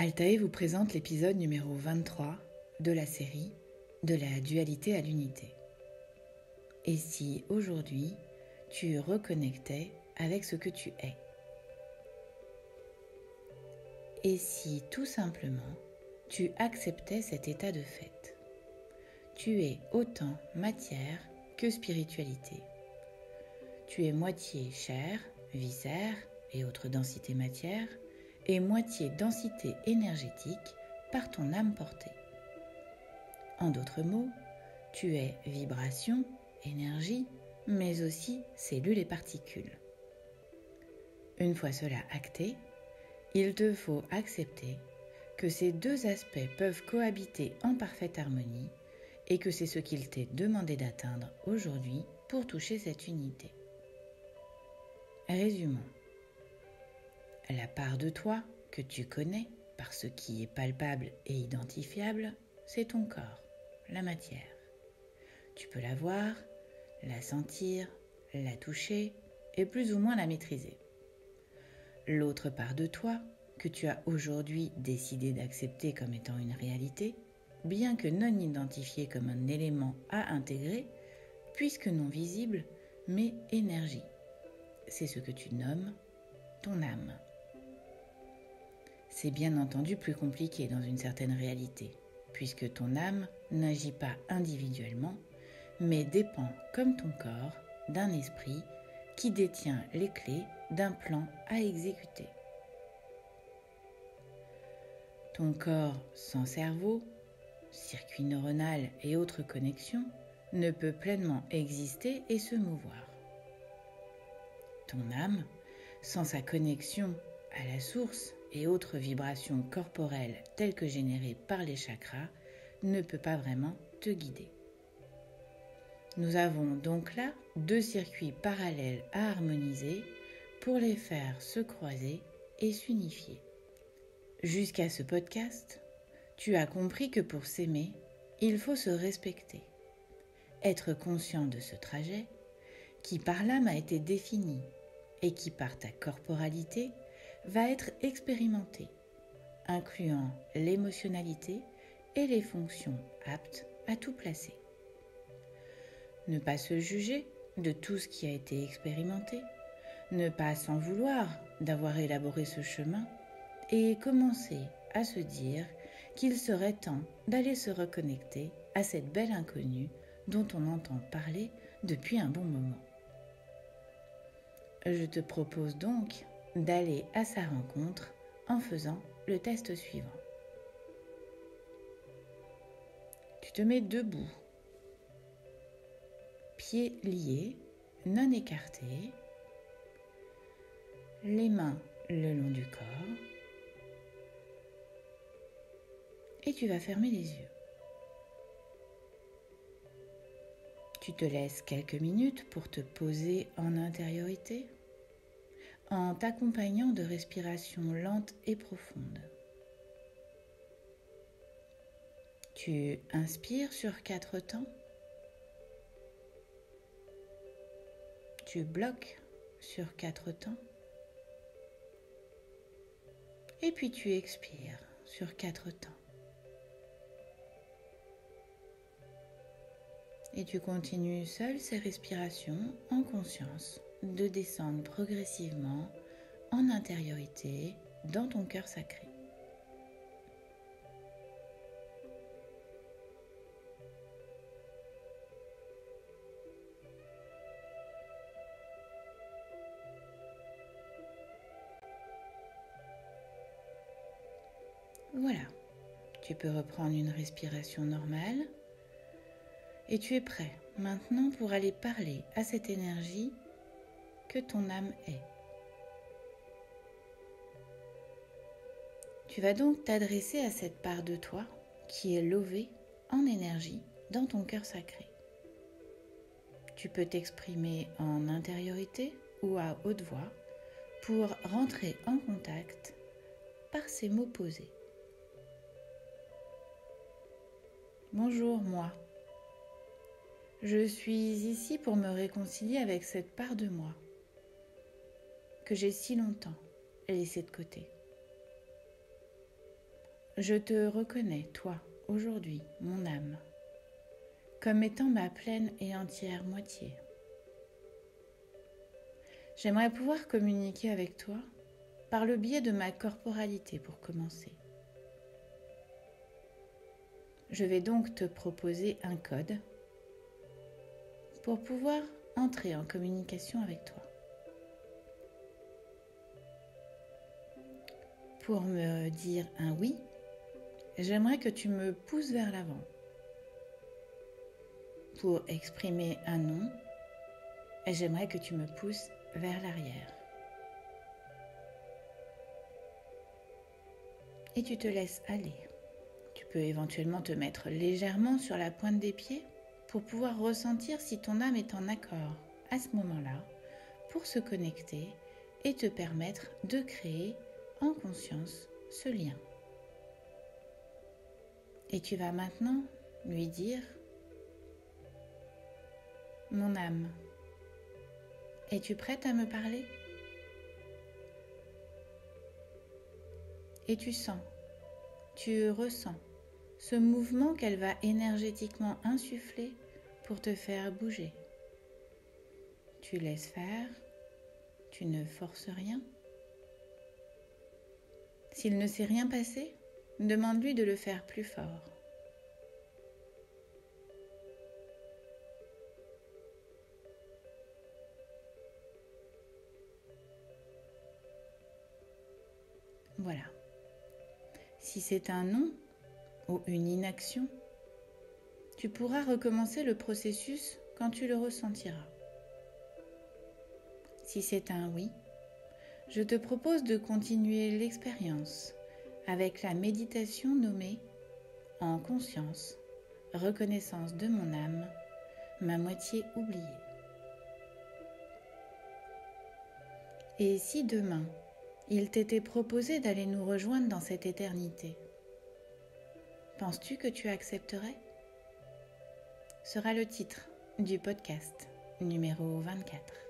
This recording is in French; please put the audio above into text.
Altae vous présente l'épisode numéro 23 de la série De la dualité à l'unité. Et si aujourd'hui, tu reconnectais avec ce que tu es? Et si tout simplement, tu acceptais cet état de fait? Tu es autant matière que spiritualité. Tu es moitié chair, viscère et autres densités matière, et moitié densité énergétique par ton âme portée. En d'autres mots, tu es vibration, énergie, mais aussi cellules et particules. Une fois cela acté, il te faut accepter que ces deux aspects peuvent cohabiter en parfaite harmonie et que c'est ce qu'il t'est demandé d'atteindre aujourd'hui pour toucher cette unité. Résumons. La part de toi que tu connais par ce qui est palpable et identifiable, c'est ton corps, la matière. Tu peux la voir, la sentir, la toucher et plus ou moins la maîtriser. L'autre part de toi que tu as aujourd'hui décidé d'accepter comme étant une réalité, bien que non identifiée comme un élément à intégrer, puisque non visible, mais énergie. C'est ce que tu nommes ton âme. C'est bien entendu plus compliqué dans une certaine réalité, puisque ton âme n'agit pas individuellement, mais dépend, comme ton corps, d'un esprit qui détient les clés d'un plan à exécuter. Ton corps sans cerveau, circuit neuronal et autres connexions ne peut pleinement exister et se mouvoir. Ton âme, sans sa connexion à la source et autres vibrations corporelles telles que générées par les chakras, ne peut pas vraiment te guider. Nous avons donc là deux circuits parallèles à harmoniser pour les faire se croiser et s'unifier. Jusqu'à ce podcast, tu as compris que pour s'aimer, il faut se respecter, être conscient de ce trajet qui par l'âme a été défini et qui par ta corporalité va être expérimenté, incluant l'émotionnalité et les fonctions aptes à tout placer. Ne pas se juger de tout ce qui a été expérimenté, ne pas s'en vouloir d'avoir élaboré ce chemin et commencer à se dire qu'il serait temps d'aller se reconnecter à cette belle inconnue dont on entend parler depuis un bon moment. Je te propose donc d'aller à sa rencontre en faisant le test suivant. Tu te mets debout, pieds liés, non écartés, les mains le long du corps, et tu vas fermer les yeux. Tu te laisses quelques minutes pour te poser en intériorité, en t'accompagnant de respirations lentes et profondes. Tu inspires sur 4 temps. Tu bloques sur 4 temps. Et puis tu expires sur 4 temps. Et tu continues seul ces respirations en conscience de descendre progressivement en intériorité dans ton cœur sacré. Voilà, tu peux reprendre une respiration normale et tu es prêt maintenant pour aller parler à cette énergie que ton âme est. Tu vas donc t'adresser à cette part de toi qui est levée en énergie dans ton cœur sacré. Tu peux t'exprimer en intériorité ou à haute voix pour rentrer en contact par ces mots posés. Bonjour moi. Je suis ici pour me réconcilier avec cette part de moi que j'ai si longtemps laissée de côté. je te reconnais, toi, aujourd'hui, mon âme, comme étant ma pleine et entière moitié. J'aimerais pouvoir communiquer avec toi par le biais de ma corporalité pour commencer. Je vais donc te proposer un code pour pouvoir entrer en communication avec toi. Pour me dire un oui, j'aimerais que tu me pousses vers l'avant. Pour exprimer un non, j'aimerais que tu me pousses vers l'arrière. Et tu te laisses aller. Tu peux éventuellement te mettre légèrement sur la pointe des pieds pour pouvoir ressentir si ton âme est en accord à ce moment-là pour se connecter et te permettre de créer en conscience ce lien. Et tu vas maintenant lui dire: mon âme, es-tu prête à me parler? Et tu sens, tu ressens ce mouvement qu'elle va énergétiquement insuffler pour te faire bouger. Tu laisses faire, tu ne forces rien. S'il ne s'est rien passé, demande-lui de le faire plus fort. Voilà. Si c'est un non ou une inaction, tu pourras recommencer le processus quand tu le ressentiras. Si c'est un oui, je te propose de continuer l'expérience avec la méditation nommée en conscience, reconnaissance de mon âme, ma moitié oubliée. Et si demain, il t'était proposé d'aller nous rejoindre dans cette éternité, penses-tu que tu accepterais? Sera le titre du podcast numéro 24.